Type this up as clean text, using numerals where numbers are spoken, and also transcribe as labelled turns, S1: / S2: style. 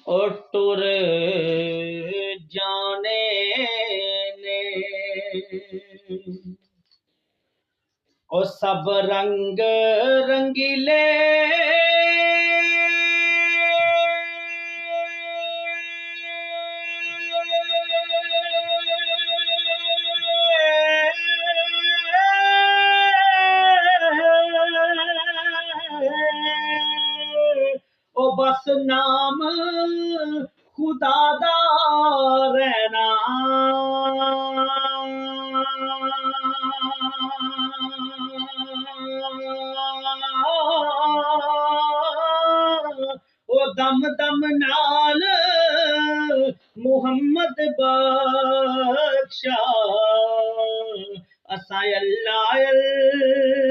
S1: ओ टुर जाने ने ओ सब रंग रंगीले ओ बस नाम खुदा दा रहना ओ दम दम नाल मुहम्मद बख्शा असा अल्लाह